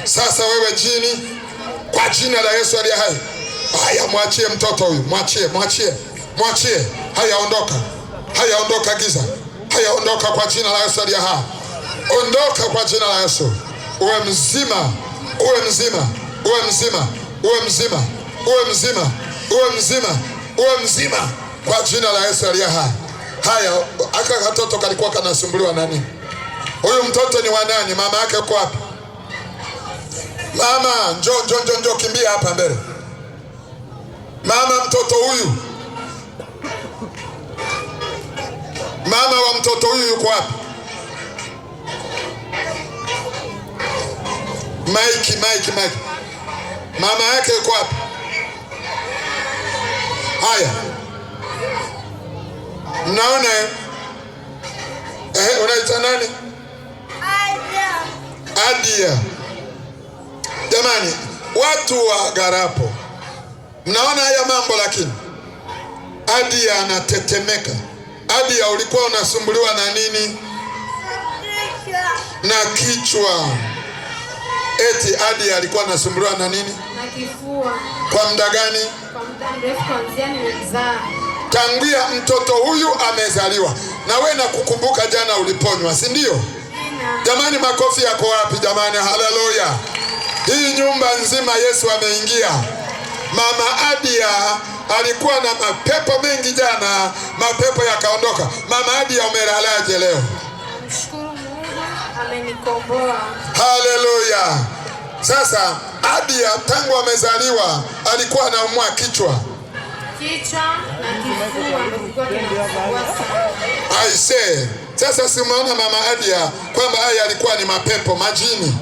Sasa wewe jini, kwa jina la Yesu aliye hai, haya mwachie mtoto huyu, mwachie. Haya ondoka, giza. Haya ondoka kwa jina la Yesu aliye hai. Ondoka kwa jina la Yesu. Uwe mzima kwa jina la Yesu aliye hai. Haya, aka katoto kalikuwa kanasumbuliwa nani? Huyu mtoto ni wa nani? Mama yake yuko wapi? Mama, njoo kimbia hapa mbele. Mama, mtoto huyu, mama wa mtoto huyu yuko wapi? Mike. Mama yake yuko wapi? Haya, mnaona unaita nani? Adia. Jamani, watu wa Garapo, mnaona haya mambo, lakini Adia anatetemeka. Adia, ulikuwa unasumbuliwa na nini? Na kichwa. Eti Adia alikuwa anasumbuliwa na nini? Na kifua. Kwa muda gani? Kwa muda mrefu, kuanzia nimezaa. Tangia mtoto huyu amezaliwa. Na wewe nakukumbuka jana uliponywa, si ndio? Jamani, makofi yako wapi jamani? Haleluya. Hii nyumba nzima Yesu ameingia. Mama Adia alikuwa na mapepo mengi jana, mapepo yakaondoka. Mama Adia, umelalaje leo? Mshukuru Mungu, amenikomboa. Haleluya. Sasa Adia tangu amezaliwa alikuwa anaumwa kichwa Na kifua ndio kinasumbua sana. I say, sasa si umeona mama Adia kwamba haya alikuwa ni mapepo, majini.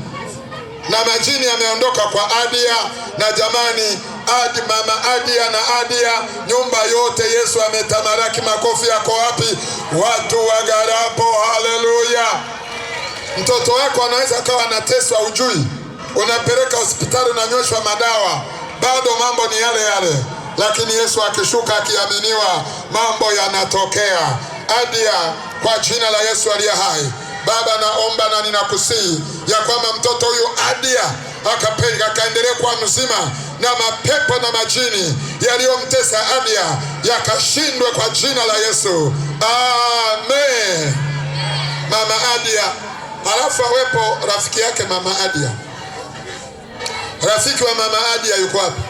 Na majini yameondoka kwa Adia. Na jamani, mama Adia na Adia, nyumba yote Yesu ametamalaki. Makofi yako wapi watu wa Garapo? Haleluya. Mtoto wako anaweza kawa anateswa, ujui, unapeleka hospitali, unanyoshwa madawa, bado mambo ni yale, lakini Yesu akishuka, akiaminiwa, mambo yanatokea. Adia, kwa jina la Yesu aliye hai, Baba naomba na ninakusihi ya kwamba mtoto huyu Adia akaendelea kuwa mzima, na mapepo na majini yaliyomtesa Adia yakashindwe kwa jina la Yesu. Amen. Mama Adia, halafu awepo rafiki yake mama Adia. Rafiki wa mama Adia yuko wapi?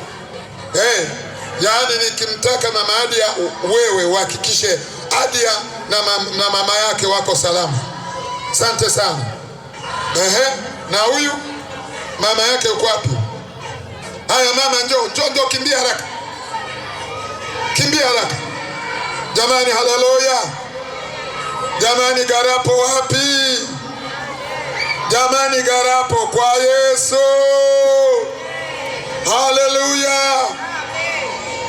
Yaani nikimtaka mama Adia, wewe uhakikishe Adia na mama yake wako salama. Asante sana. Na huyu mama yake yuko wapi? Haya mama, njoo, kimbia haraka. Jamani, haleluya. Jamani, Garapo wapi? Jamani, Garapo kwa Yesu. Haleluya.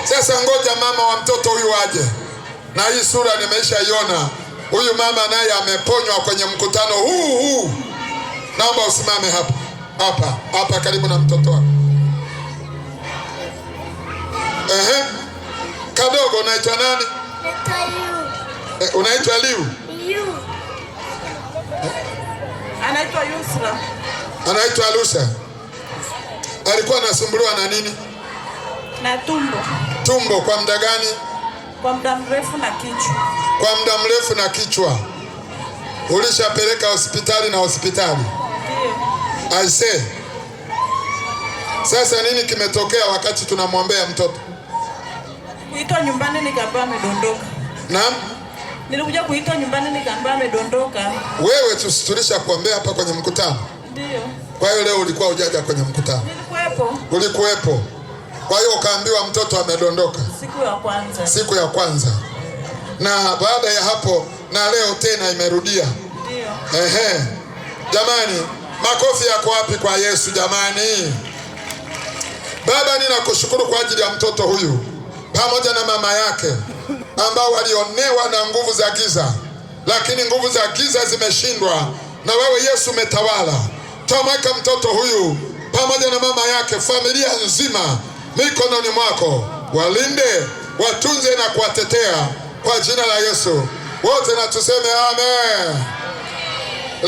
Sasa ngoja mama wa mtoto huyu aje. Na hii sura nimeshaiona. Huyu mama naye ameponywa kwenye mkutano huu. Naomba usimame hapa karibu na mtoto wako. Kadogo, unaitwa nani? Unaitwa Liu. Anaitwa Yusra. Anaitwa Lusa. Alikuwa anasumbuliwa na nini? Na tumbo. Kwa muda gani? Kwa muda mrefu na kichwa. Kwa muda mrefu na kichwa. Ulishapeleka hospitali? Ndio. I say. Sasa nini kimetokea wakati tunamwombea mtoto? Kuitwa nyumbani nikaambiwa amedondoka. Naam? Nilikuja kuitwa nyumbani nikaambiwa amedondoka. Wewe tulisha kuombea hapa kwenye mkutano? Ndio. Kwa hiyo leo ulikuwa hujaja kwenye mkutano? Nilikuwepo. Ulikuwepo. Kwa hiyo ukaambiwa mtoto amedondoka siku ya kwanza. Na baada ya hapo na leo tena imerudia. Ndio. Jamani, makofi yako wapi kwa Yesu jamani? Baba, ninakushukuru kwa ajili ya mtoto huyu pamoja na mama yake ambao walionewa na nguvu za giza, lakini nguvu za giza zimeshindwa na wewe Yesu umetawala. Tomeka mtoto huyu pamoja na mama yake, familia nzima mikononi mwako. Walinde, watunze na kuwatetea kwa jina la Yesu. Wote na tuseme amen.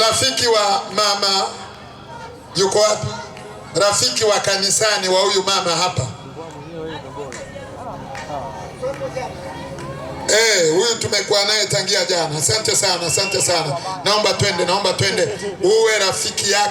Rafiki wa mama yuko wapi? rafiki wa kanisani wa huyu mama hapa. Huyu tumekuwa naye tangia jana. Asante sana, asante sana. Naomba twende, uwe rafiki yake.